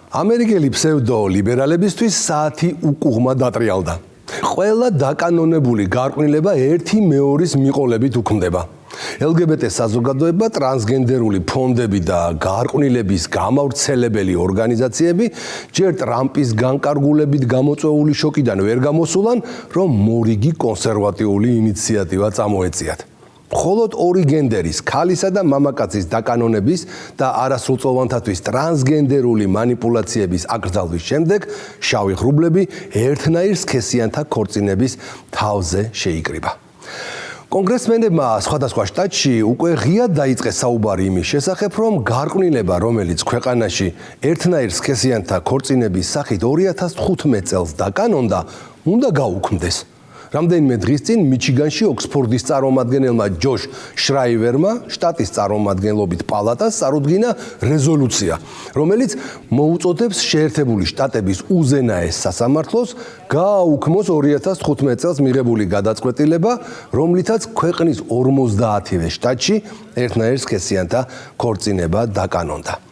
ამერიკელი ფსევდო-ლიბერალებისთვის საათი უკუღმა დატრიალდა. ყველა დაკანონებული გარყვნილება ერთი მეორის მიყოლებით უქმდება. LGBT საზოგადოება, ტრანსგენდერული ფონდები და გარყვნილების გამავრცელებელი ორგანიზაციები ჯერ ტრამპის განკარგულებით გამოწვეული შოკიდან ვერ გამოსულან, რომ მორიგი კონსერვატიული ინიციატივა წამოეწიათ. მხოლოდ ორი გენდერის, ქალისა და მამაკაცის დაკანონების და არასრულწლოვანთათვის ტრანსგენდერული მანიპულაციების აკრძალვის შემდეგ შავი ღრუბლები ერთნაირ სქესიანთა ქორწინების თავზე შეიკრიბა. კონგრესმენებმა სხვადასხვა შტატში უკვე ღიად დაიწყეს საუბარი იმის შესახებ, რომ გარყვნილება, რომელიც ქვეყანაში ერთნაირ სქესიანთა ქორწინების სახით 2015 წელს დაკანონდა, უნდა გაუქმდეს. რამდენიმე დღის წინ მიჩიგანში ოქსფორდის წარმომადგენელმა ჯოშ შრაივერმა შტატის წარმომადგენლობით პალატას წარუდგინა რეზოლუცია, რომელიც მოუწოდებს შეერთებული შტატების უზენაეს სასამართლოს გააუქმოს 2015 წელს მიღებული გადაწყვეტილება, რომლითაც ქვეყნის 50-ვე შტატში ერთნაირ სქესიანთა ქორწინება დაკანონდა.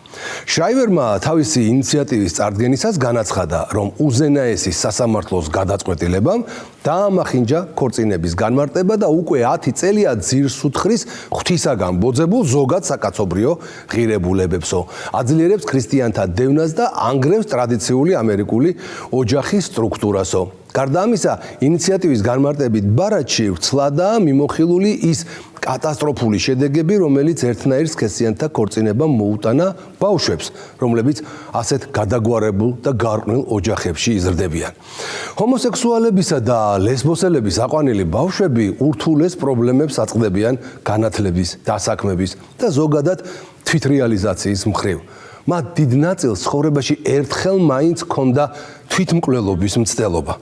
შრაივერმა თავისი ინიციატივის წარდგენისას განაცხადა, რომ უზენაესი სასამართლოს გადაწყვეტილებამ დაამახინჯა ქორწინების განმარტება და უკვე 10 წელია ძირს უთხრის ღვთისაგან ბოძებულ ზოგად საკაცობრიო ღირებულებებსო, აძლიერებს ქრისტიანთა დევნას და ანგრევს ტრადიციული ამერიკული ოჯახის სტრუქტურასო. გარდა ამისა, ინიციატივის განმარტებით ბარათში ვრცლადაა მიმოხილული ის კატასტროფული შედეგები, რომელიც ერთნაირ სქესიანთა ქორწინებამ მოუტანა ბავშვებს, რომლებიც ასეთ გადაგვარებულ და გარყვნილ ოჯახებში იზრდებიან. ჰომოსექსუალებისა და ლესბოსელების აყვანილი ბავშვები ურთულეს პრობლემებს აწყდებიან განათლების, დასაქმების და ზოგადად თვითრეალიზაციის მხრივ. მათ დიდ ნაწილს ცხოვრებაში ერთხელ მაინც ჰქონდა თვითმკვლელობის მცდელობა.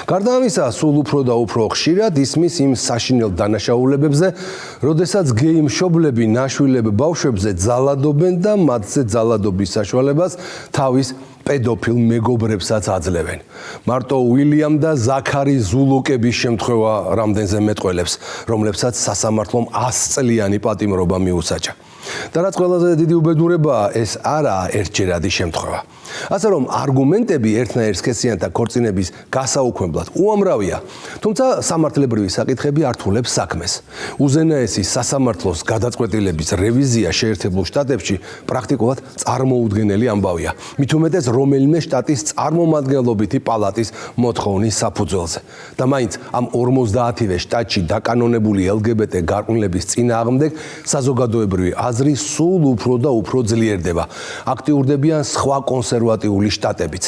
გარდა ამისა, სულ უფრო და უფრო ხშირად ისმის იმ საშინელ დანაშაულებებზე, როდესაც გეი მშობლები ნაშვილებ ბავშვებზე ძალადობენ და მათზე ძალადობის საშუალებას თავის პედოფილ მეგობრებსაც აძლევენ. მარტო უილიამ და ზაქარი ზულოკების შემთხვევა რამდენზე მეტყველებს, რომლებსაც სასამართლომ 100 წლიანი პატიმრობა მიუსაჯა. და რაც ყველაზე დიდი უბედურებაა, ეს არაა ერთჯერადი შემთხვევა. ასე რომ არგუმენტები ერთნაირ სქესიანთა ქორწინების გასაუქმებლად უამრავია, თუმცა სამართლებრივი საკითხები ართულებს საქმეს. უზენაესი სასამართლოს გადაწყვეტილების რევიზია შეერთებულ შტატებში პრაქტიკულად წარმოუდგენელი ამბავია. მით უმეტეს რომელიმე შტატის წარმომადგენლობითი პალატის მოთხოვნის საფუძველზე. და მაინც ამ 50-ვე შტატში დაკანონებული LGBT გარყვნილების წინააღმდეგ საზოგადოებრივი აზრი სულ უფრო და უფრო ძლიერდება. აქტიურდებიან სხვა კონსერვატიული შტატებიც.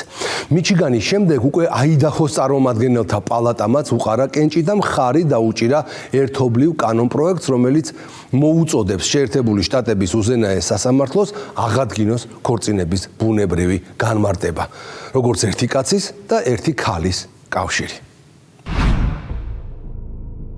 მიჩიგანის შემდეგ უკვე აიდაჰოს წარმომადგენელთა პალატამაც უყარა კენჭი და მხარი დაუჭირა ერთობლივ კანონპროექტს, რომელიც მოუწოდებს შეერთებული შტატების უზენაეს სასამართლოს აღადგინოს ქორწინების ბუნებრივი განმარტება, როგორც ერთი კაცის და ერთი ქალის კავშირი.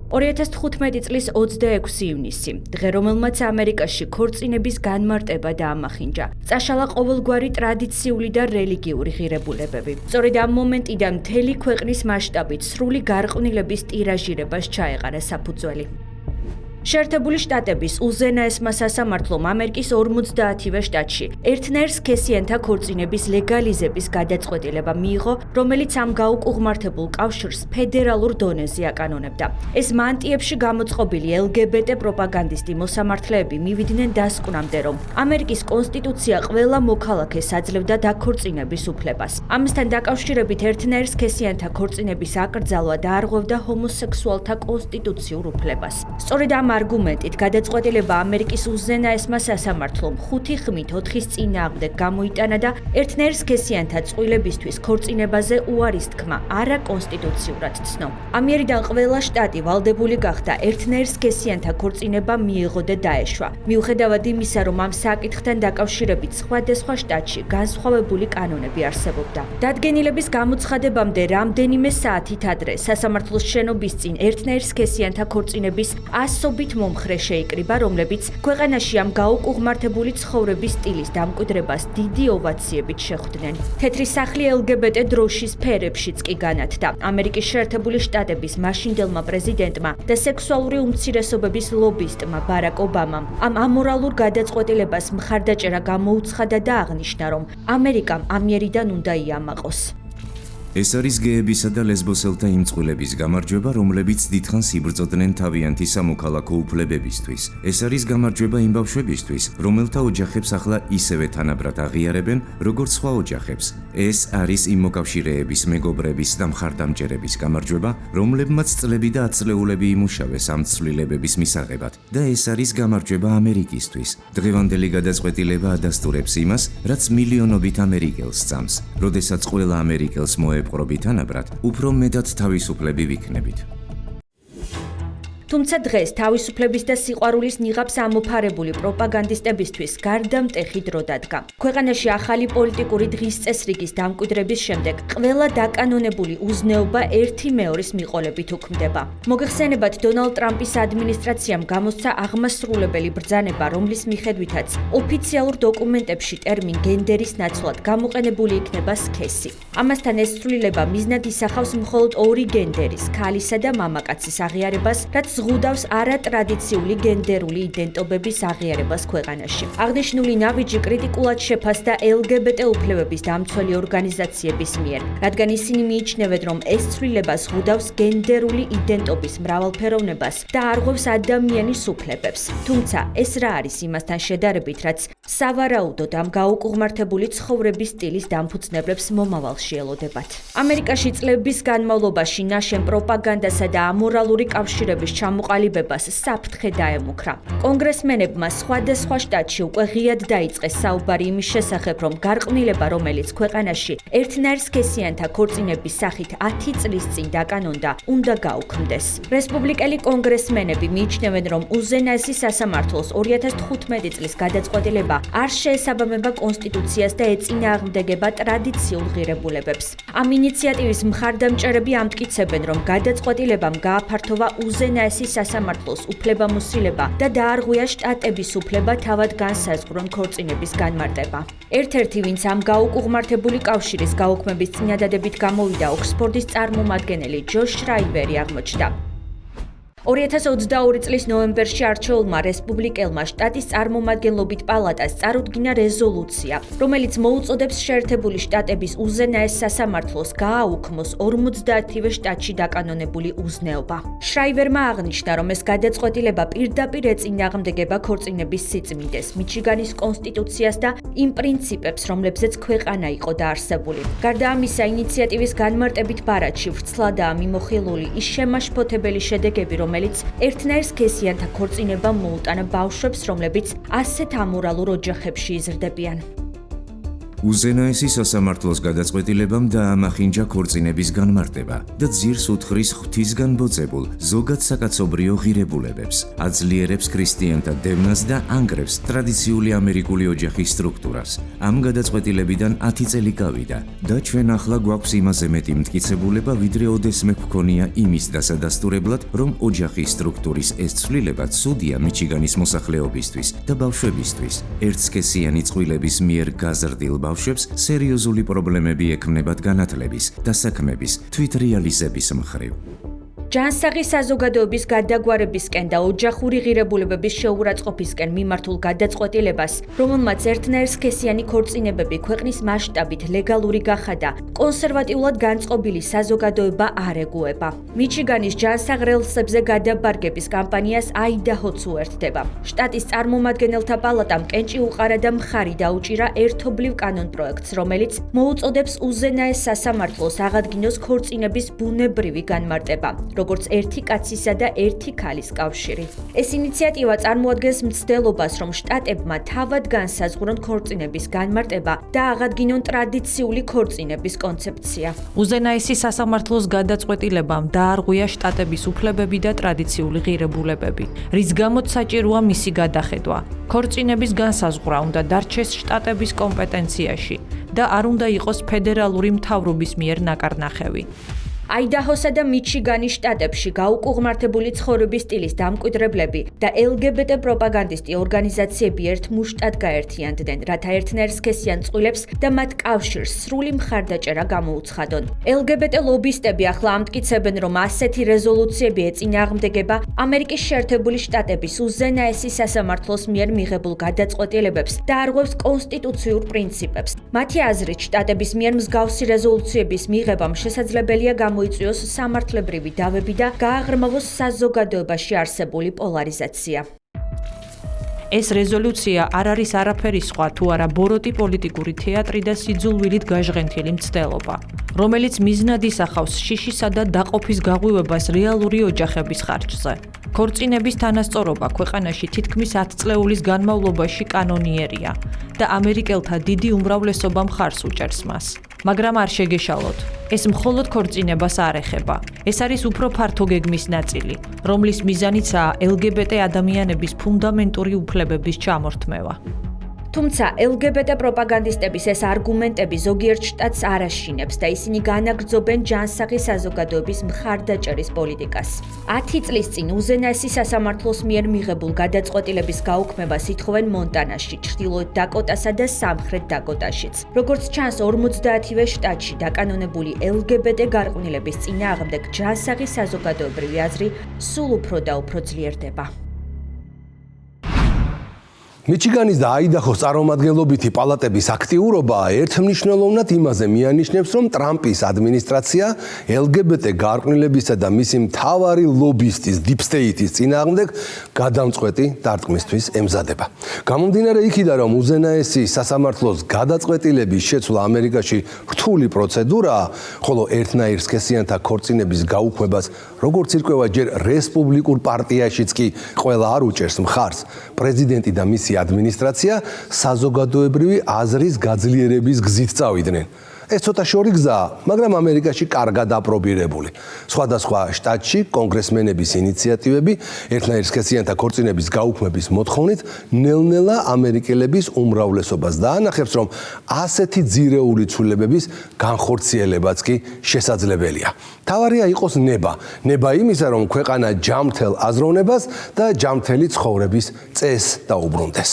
2015 წლის 26 ივნისი, დღე რომელმაც ამერიკაში ქორწინების განმარტება დაამახინჯა. წაშალა ყოველგვარი ტრადიციული და რელიგიური ღირებულებები. სწორედ ამ მომენტიდან მთელი ქვეყნის მასშტაბით სრული გარყვნილების ტირაჟირებას ჩაეყარა საფუძველი. შეერთებული შტატების უზენაესმა სასამართლომ ამერიკის 50-ვე შტატში ერთნაირ სქესიანთა ქორწინების ლეგალიზების გადაწყვეტილება მიიღო, რომელიც ამ გაუკუღმართებულ კავშირს ფედერალურ დონეზე აკანონებდა. ეს მანტიებში გამოწყობილი LGBT პროპაგანდისტი მოსამართლეები მივიდნენ დასკვნამდე, რომ ამერიკის კონსტიტუცია ყველა მოქალაქეს აძლევდა დაქორწინების უფლებას. ამასთან დაკავშირებით ერთნაირ სქესიანთა ქორწინების აკრძალვა დაარღვევდა ჰომოსექსუალთა კონსტიტუციურ უფლებას. სწორედ ამ არგუმენტით გადაწყვეტილება ამერიკის უზენაესმა სასამართლომ 5 ხმით 4-ის წინააღმდეგ გამოიტანა და ერთნაირ სქესიანთა წყვილებისთვის ქორწინებაზე უარის თქმა არაკონსტიტუციურად ცნო. ამიერიდან ყველა შტატი ვალდებული გახდა ერთნაირ სქესიანთა ქორწინება მიეღო და დაეშვა. მიუხედავად იმისა, რომ ამ საკითხთან დაკავშირებით სხვადასხვა შტატში განსხვავებული კანონები არსებობდა. დადგენილების გამოცხადებამდე რამდენიმე საათით ადრე სასამართლოს შენობის წინ ერთნაირ სქესიანთა ქორწინების 100 ათობით მომხრე შეიკრიბა, რომლებიც ქვეყანაში ამ გაუკუღმართებული ცხოვრების სტილის დამკვიდრებას დიდი ოვაციებით შეხვდნენ. თეთრი სახლი LGBT დროშის ფერებშიც კი განათდა. ამერიკის შეერთებული შტატების მაშინდელმა პრეზიდენტმა და სექსუალური უმცირესობების ლობისტმა ბარაკ ობამამ ამ ამორალურ გადაწყვეტილებას მხარდაჭერა გამოუცხადა და აღნიშნა, რომ ამერიკამ ამიერიდან უნდა იამაყოს. ეს არის გეებისა და ლესბოსელთა იმწყვილების გამარჯვება, რომლებიც დიდხანს იბრძოდნენ თავიანთი სამოქალაქო უფლებებისთვის. ეს არის გამარჯვება იმ ბავშვებისთვის, რომელთა ოჯახებს ახლა ისევე თანაბრად აღიარებენ, როგორც სხვა ოჯახებს. ეს არის იმ მოკავშირეების, მეგობრების და მხარდამჭერების გამარჯვება, რომლებმაც წლები და ათწლეულები იმუშავეს ამ ცვლილებების მისაღებად. და ეს არის გამარჯვება ამერიკისთვის. დღევანდელი გადაწყვეტილება ადასტურებს იმას, რაც მილიონობით ამერიკელს სწამს, როდესაც ყველა ამერიკელს მოეპყრობი თანაბრად, უფრო მეტად თავისუფლები ვიქნებით. თუმცა დღეს თავისუფლების და სიყვარულის ნიღაბს ამოფარებული პროპაგანდისტებისთვის გარდამტეხი დრო დადგა. ქვეყანაში ახალი პოლიტიკური დღის წესრიგის დამკვიდრების შემდეგ ყველა დაკანონებული უზნეობა ერთი მეორის მიყოლებით უქმდება. მოგეხსენებათ, დონალდ ტრამპის ადმინისტრაციამ გამოსცა აღმასრულებელი ბრძანება, რომლის მიხედვითაც ოფიციალურ დოკუმენტებში ტერმინ გენდერის ნაცვლად გამოყენებული იქნება სქესი. ამასთან ეს ცვლილება მიზნად ისახავს მხოლოდ ორი გენდერის, ქალისა და მამაკაცის აღიარებას, რაც ზღუდავს არატრადიციული გენდერული იდენტობების აღიარებას ქვეყანაში. აღნიშნული ნაბიჯი კრიტიკულად შეფასდა LGBT უფლებების დამცველი ორგანიზაციების მიერ, რადგან ისინი მიიჩნევენ, რომ ეს ცვლილება ზღუდავს გენდერული იდენტობის მრავალფეროვნებას და არღვევს ადამიანის უფლებებს. თუმცა ეს რა არის იმასთან შედარებით, რაც სავარაუდოდ ამ გაუკუღმართებული ცხოვრების სტილის დამფუძნებლებს მომავალში ელოდებათ. ამერიკაში წლების განმავლობაში ნაშენ პროპაგანდასა და ამორალური კავშირების ჩამოყალიბებას საფრთხე დაემუქრა. კონგრესმენებმა სხვადასხვა შტატში უკვე ღიად დაიწყეს საუბარი იმის შესახებ, რომ გარყვნილება, რომელიც ქვეყანაში ერთნაირ სქესიანთა ქორწინების სახით 10 წლის წინ დაკანონდა, უნდა გაუქმდეს. რესპუბლიკელი კონგრესმენები მიიჩნევენ, რომ უზენაესი სასამართლოს 2015 წლის გადაწყვეტილება არ შეესაბამება კონსტიტუციას და ეწინააღმდეგება ტრადიციულ ღირებულებებს. ამ ინიციატივის მხარდამჭერები ამტკიცებენ, რომ გადაწყვეტილებამ გააფართოვა უზენაესი სასამართლოს უფლებამოსილება და დაარღვია შტატების უფლება თავად განსაზღვრონ ქორწინების განმარტება. ერთ-ერთი, ვინც ამ გაუკუღმართებული კავშირის გაუქმების წინადადებით გამოვიდა, ოქსფორდის წარმომადგენელი ჯოშ შრაივერი აღმოჩნდა. 2022 წლის ნოემბერში არჩეულმა რესპუბლიკელმა შტატის წარმომადგენლობით პალატას წარუდგინა რეზოლუცია, რომელიც მოუწოდებს შეერთებული შტატების უზენაეს სასამართლოს გააუქმოს 50-ვე შტატში დაკანონებული უზნეობა. შრაივერმა აღნიშნა, რომ ეს გადაწყვეტილება პირდაპირ ეწინააღმდეგება ქორწინების სიწმინდეს, მიჩიგანის კონსტიტუციას და იმ პრინციპებს, რომლებზეც ქვეყანა იყო დაარსებული. გარდა ამისა, ინიციატივის განმარტებით ბარათში ვრცლადაა მიმოხილული ის შემაშფოთებელი შედეგები, რომელიც ერთნაირ სქესიანთა ქორწინებამ მოუტანა ბავშვებს, რომლებიც ასეთ ამორალურ ოჯახებში იზრდებიან. უზენაესი სასამართლოს გადაწყვეტილებამ დაამახინჯა ქორწინების განმარტება და ძირს უთხრის ღვთისგან ბოძებულ ზოგად საკაცობრიო ღირებულებებს, აძლიერებს ქრისტიანთა დევნას და ანგრევს ტრადიციული ამერიკული ოჯახის სტრუქტურას. ამ გადაწყვეტილებიდან 10 წელი გავიდა და ჩვენ ახლა გვაქვს იმაზე მეტი მტკიცებულება, ვიდრე ოდესმე გვქონია იმის დასადასტურებლად, რომ ოჯახის სტრუქტურის ეს ცვლილება ცუდია მიჩიგანის მოსახლეობისთვის და ბავშვებისთვის. ერთსქესიანი წყვილების მიერ გაზრდილ ბავშვებს სერიოზული პრობლემები ექმნებათ განათლების და საქმების თვითრეალიზების მხრივ. ჯანსაღი საზოგადოების გადაგვარებისკენ და ოჯახური ღირებულებების შეურაცხყოფისკენ მიმართულ გადაწყვეტილებას, რომელმაც ერთნაირ სქესიანი ქორწინებები ქვეყნის მასშტაბით ლეგალური გახადა, კონსერვატიულად განწყობილი საზოგადოება არ ეგუება. მიჩიგანის ჯანსაღ რელსებზე გადაბარგების კამპანიას აიდაჰოც უერთდება. შტატის წარმომადგენელთა პალატამ კენჭი უყარა და მხარი დაუჭირა ერთობლივ კანონპროექტს, რომელიც მოუწოდებს უზენაეს სასამართლოს აღადგინოს ქორწინების ბუნებრივი განმარტება, როგორც ერთი კაცისა და ერთი ქალის კავშირი. ეს ინიციატივა წარმოადგენს მცდელობას, რომ შტატებმა თავად განსაზღვრონ ქორწინების განმარტება და აღადგინონ ტრადიციული ქორწინების კონცეფცია. უზენაესი სასამართლოს გადაწყვეტილებამ დაარღვია შტატების უფლებები და ტრადიციული ღირებულებები, რის გამოც საჭიროა მისი გადახედვა. ქორწინების განსაზღვრა უნდა დარჩეს შტატების კომპეტენციაში და არ უნდა იყოს ფედერალური მთავრობის მიერ ნაკარნახევი. აიდაჰოსა და მიჩიგანის შტატებში გაუკუღმართებული ცხოვრების სტილის დამკვიდრებლები და LGBT პროპაგანდისტი ორგანიზაციები ერთ მუშტად გაერთიანდნენ, რათა ერთნაირ სქესიან წყვილებს და მათ კავშირს სრული მხარდაჭერა გამოუცხადონ. LGBT ლობისტები ახლა ამტკიცებენ, რომ ასეთი რეზოლუციები ეწინააღმდეგება ამერიკის შეერთებული შტატების უზენაესი სასამართლოს მიერ მიღებულ გადაწყვეტილებებს და არღვევს კონსტიტუციურ პრინციპებს. მათი აზრით, შტატების მიერ მსგავსი რეზოლუციების მიღებამ შესაძლებელია გამოიწვიოს სამართლებრივი დავები და გააღრმავოს საზოგადოებაში არსებული პოლარიზაცია. ეს რეზოლუცია არ არის არაფერი სხვა თუ არა ბოროტი პოლიტიკური თეატრი და სიძულვილით გაჟღენთილი მცდელობა, რომელიც მიზნად ისახავს შიშისა და დაყოფის გაღვივებას რეალური ოჯახების ხარჯზე. ქორწინების თანასწორობა ქვეყანაში თითქმის 10 წლეულის განმავლობაში კანონიერია და ამერიკელთა დიდი უმრავლესობა მხარს უჭერს მას. მაგრამ არ შეგეშალოთ, ეს მხოლოდ ქორწინებას არ ეხება. ეს არის უფრო ფართო გეგმის ნაწილი, რომლის მიზანიცაა LGBT ადამიანების ფუნდამენტური უფლებების ჩამორთმევა. თუმცა LGBT პროპაგანდისტების ეს არგუმენტები ზოგიერთ შტატს არ აშინებს და ისინი განაგრძობენ ჯანსაღი საზოგადოების მხარდაჭერის პოლიტიკას. 10 წლის წინ უზენაესი სასამართლოს მიერ მიღებულ გადაწყვეტილების გაუქმებას ითხოვენ მონტანაში, ჩრდილოეთ დაკოტასა და სამხრეთ დაკოტაშიც. როგორც ჩანს, 50-ვე შტატში დაკანონებული LGBT გარყვნილების წინააღმდეგ ჯანსაღი საზოგადოებრივი აზრი სულ უფრო და უფრო ძლიერდება. მიჩიგანის და აიდაჰოს წარმომადგენლობითი პალატების აქტიურობა ერთმნიშვნელოვნად იმაზე მიანიშნებს, რომ ტრამპის ადმინისტრაცია LGBT გარყვნილებისა და მისი მთავარი ლობისტის Deep State-ის წინააღმდეგ გადამწყვეტი დარტყმისთვის ემზადება. გამომდინარე იქიდან, რომ უზენაესი სასამართლოს გადაწყვეტილების შეცვლა ამერიკაში რთული პროცედურაა, ხოლო ერთნაირ სქესიანთა ქორწინების გაუქმებას როგორც ირკვევა ჯერ რესპუბლიკურ პარტიაშიც კი ყველა არ უჭერს მხარს, პრეზიდენტი და მისი ადმინისტრაცია საზოგადოებრივი აზრის გაძლიერების გზით წავიდნენ. ეს ცოტა შორი გზაა, მაგრამ ამერიკაში კარგად აპრობირებული. სხვადასხვა შტატში კონგრესმენების ინიციატივები ერთნაირ სქესიანთა ქორწინების გაუქმების მოთხოვნით ნელ-ნელა ამერიკელების უმრავლესობას დაანახებს, რომ ასეთი ძირეული ცვლილებების განხორციელებაც კი შესაძლებელია. თავარია იყოს ნება იმისა, რომ ქვეყანა ჯამთელ აზროვნებას და ჯამთელი ცხოვრების წესს დაუბრუნდეს.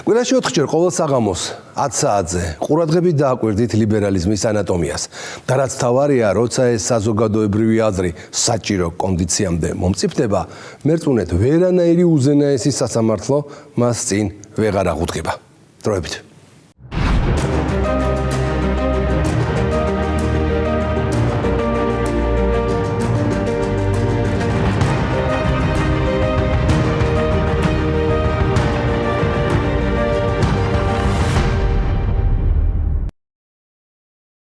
კვირაში 4-ჯერ ყოველ საღამოს 10 საათზე ყურადღებით დააკვირდით ლიბერალიზმის ანატომიას. და რაც თავარია, როცა ეს საზოგადოებრივი აზრი საჭირო კონდიციამდე მომწიფდება, მერწმუნეთ ვერანაირი უზენაესი სასამართლო მას წინ ვეღარ აღუდგება. დროებით.